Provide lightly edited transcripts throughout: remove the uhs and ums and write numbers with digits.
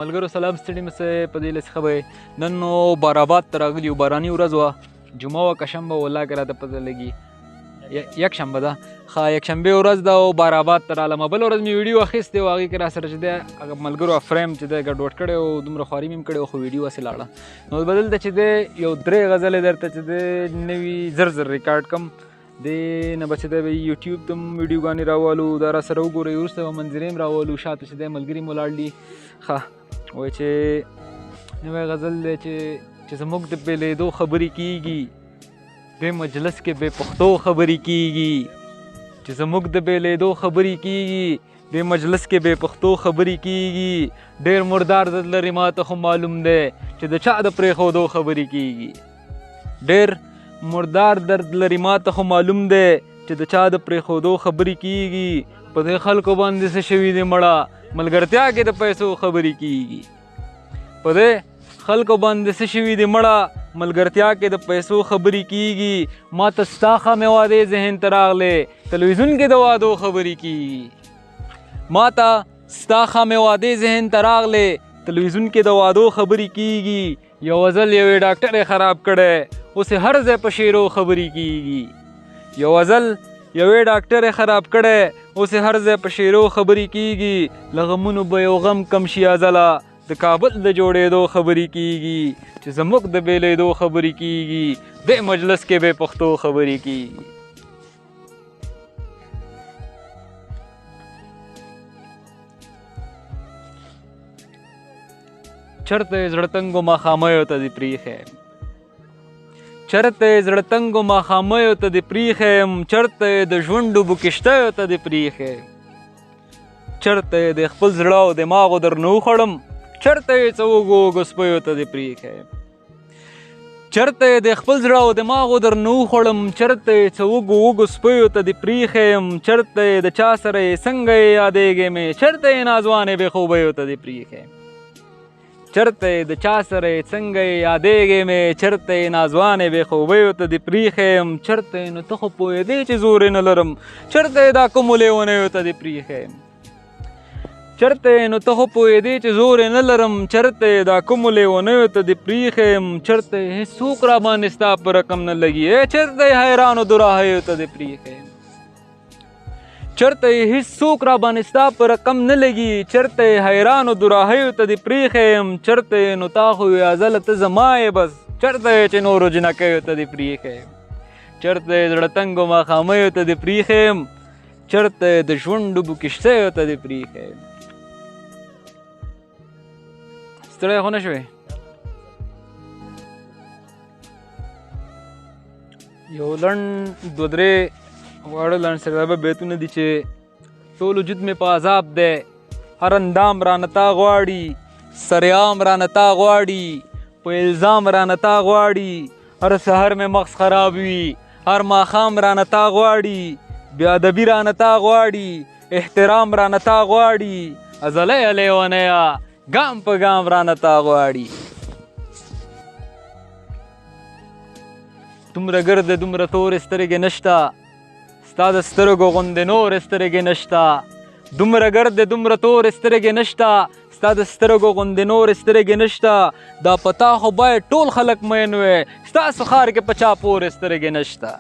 ملګرو سلام ستړي مسئ په دې لسخه به نن نو بارآباد ته راغلي یو باراني ورځ وه جمعه وه که شنبه والله که راته پته لګي یک شنبه ده ښه یکشنبې ورځ ده او بارآباد ته رالم بله ورځ مې ویډیو اخیستې وه هغې کې راسره چې دی هغه ملګرو فریم چې دی ګډوډ کړی او دومره خواري مې هم کړې وه خو ویډیو هسې لاړه نو به دلته چې دی یو 3 غزلې درته چې دی نوي زر ریکارډ کړم دې نه به چې دی به یوټیوب ته هم ویډیوګانې راولو دا راسره وګورئ وروسته به منظرې هم راولو شاته چې دی ملګري مو ولاړ دي ښه وایي چې نوی غزل دی چې زموږ د بېلېدو خبرې کېږي دې مجلس کې بې پښتو خبرې کېږي چې زموږ د بېلېدو خبرې کېږي دې مجلس کې بې پښتو خبرې کېږي ډېر مردار درد لري ما ته خو معلوم دی چې د چا د پرېښودو خبرې کېږي ډېر مردار درد لري ما ته خو معلوم دی چې د چا د پرېښودو خبرې کېږي په دې خلکو باندې څه شوي دي مړه ملګرتیا کې د پیسو خبرې کېږي په دې خلکو باندې څه شوي دي مړه ملګرتیا کې د پیسو خبرې کېږي ما ته ستا خامې وعدې ذهن ته راغلې تلویزیون کې د وعدو خبرې کېږي ما ته ستا خامې وعدې ذهن ته راغلې تلویزیون کې د وعدو خبرې کېږي یو غزل یوې ډاکټر یې خراب کړی اوس یې هر ځای په شعرو خبرې کېږي یو غزل یوې ډاکټر یې خراب کړی اوس یې هر ځای په شعرو خبرې کېږي له غمونو به یو غم کم شي ازله د کابل د جوړېدو خبرې کېږي چې زموږ د بېلېدو خبرې کېږي دې مجلس کې بې پښتو خبرې کېږي چرته یې زړه تنګو ماښامیو ته دې پرېښی چرته یې زړه تنګو ماښامیو ته دې پرېښی چرته یې د ژوند ډوبو کښتیو ته دې پرېښی چرته یې د خپل زړه او دماغو درنه وخوړم چرته یې څه وږو سپیو ته دې پرېښی چرته یې د خپل زړه او دماغو درنه وخوړم چرته یې څه وږو سپیو ته دې پرېښی چرته یې د چا سره یې څنګه یې یادېږې مې چرته یې نازوانې بې خوبیو ته دې پرېښی چرته یې د چا سره یې څنګه یې یادېږې مې چرته یې نازوانې بې خوبیو ته دې پرېښی چرته یې نو ته خو پوهېدې چې زور یې نه لرم چرته یې دا کومو لیونیو ته دې پرېښی چرته یې نو ته خو پوهېدې چې زور یې نه لرم چرته یې دا کومو لیونیو ته دې پرېښی چرته یې هېڅوک راباندې ستا په رقم نه لګي چرته یې حیرانو دوراهیو ته دې پرېښی چرته یې هېڅوک راباندې ستا په رقم نه لګي چرته یې حیرانو دوراهیو ته دې پرېښی چرته یې نو تا خو وې ازله ته زما یې بس چرته یې چې نورو جنکیو ته دې پرېښی چرته یې زړه تنګو ماښامیو ته دې پرېښی چرته یې د ژوند ډوبو کښتیو ته دې پرېښی ستړی خو نه شوې یو لنډ 2-3 واړه لنډ سرابه بیتونه دي چې ټول وجود مې په عذاب دی هر اندام رانه تا غواړي سریام رانه تا غواړي په الزام رانه تا غواړي هر سحر مې مغز خراب وي هر ماښام رانه تا غواړي بې ادبي رانه تا غواړي احترام رانه تا غواړي ازلی لیونیه ګام په ګام رانه تا غواړي دومره ګرده دومره تورې سترګې نشته ستا د سترګو غوندې نورې سترګې نشته دومره ګرده دومره تورې سترګې نشته ستا د سترګو غوندې نورې سترګې نشته دا پتا خو باید ټول خلک مین وی ستاسو ښار کې په چا پورې سترګې نشته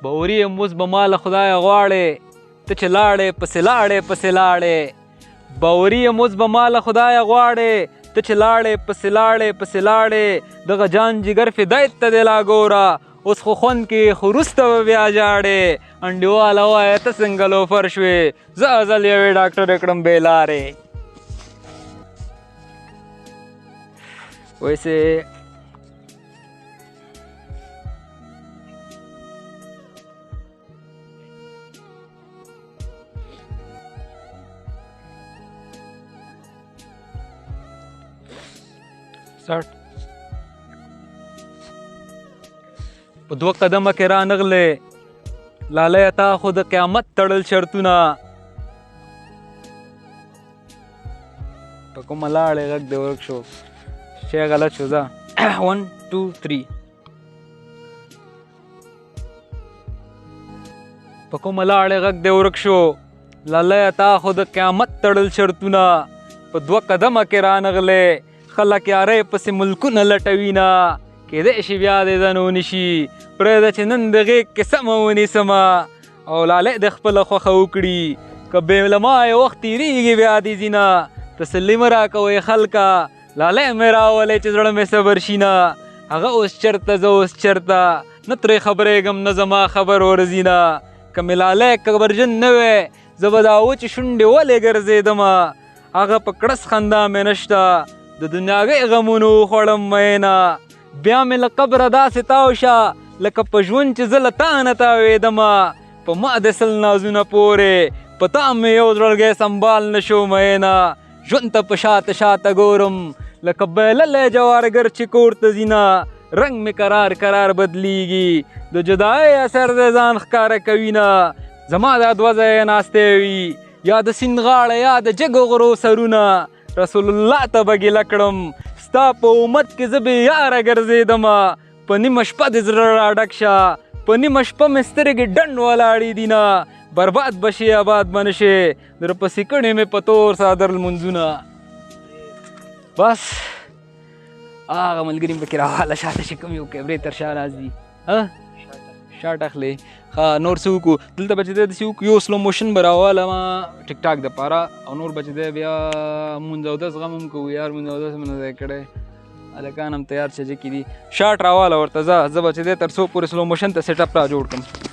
باوري یم اوس به ما له خدایه غواړې ته چې لاړې پسې لاړې باوري یم اوس به ما له خدایه غواړې ته چې لاړې پسې لاړې دغه جان جګر فدایت ته دې لا ګوره اوس خو خوند کې خو وروسته به بیا جاړې انډیواله وایه ته څنګه لوفر شوې زه ازل یوې ډاکټر یې کړم بې لارې ویسې په 2 قدمه کې را نغلې لالیه تا خو د قیامت تړل شرطونه په کومه لاړې غږ دې ورک شو شی غلط شو ځه 1 2 3 په کومه لاړې غږ دې ورک شو لاله تا خو د قیامت تړل شرطونه په 2 قدمه کې رانغلې خلک یارې پسې ملکونه لټوینه کېدای شي بیا دې ځنو نشي پرېږده چې نن د غېږ کې سمه ونیسمه او لالی د خپله خوښه وکړي که بې له ما یې وخت تېرېږي بیا دې ځي نه تسلي مه راکوئ خلکه لالی مې راولی چې زړه مې صبر شي نه هغه اوس چېرته زه اوس چېرته نه ترې خبرېږم نه زما خبر ورځي نه که مې لالی کبرجن نه وی زه به دا وچې شونډې ولې ګرځېدمه هغه په کړس خندا مې نشته د دنیاګۍ غمونو وخوړم مینه بیا مې له قبره داسې تاو شه لکه په ژوند چې زه له تا نه تاوېدمه په ما د سل نازونه پورې په تا مې یو زړګی سنبال نه شو مینه ژوند ته په شاته شاته ګورم لکه بایللی جوارګر چې کور ته ځي نه رنګ مې کرار کرار بدلیږي د جدایۍ اثر د ځان ښکاره کوي نه زما دا 2 ځایه ناستې وي یا د سیند غاړه یا د جګو غرو سرونه رسول الله ته به ګیله کړم ستا په امت کې زه بې یاره ګرځېدمه په نیمه شپه د زړه راډک شه په نیمه شپه مې سترګې ډنډ ولاړې دي نه برباد به شي آباد به نه شې درپسې کړې مې په تور څادر لمونځونه بس هغه ملګري مې پکې راواله شاته چې کوم یو کیمرې تر شا ناست دي شاټ اخلي ښه نور څه وکړو دلته به چې دی داسې وکړو یو سلو موشن به راوالمه ټیک ټاک دپاره او نور به چې دی بیا مونځ اودس غم هم کوو یار مونځ اودس مې نه دی کړی هلکان هم تیار چې کې دي شاټ راواله ورته زه به چې دی تر څو پورې سلو موشن ته سیټ اپ را جوړ کړم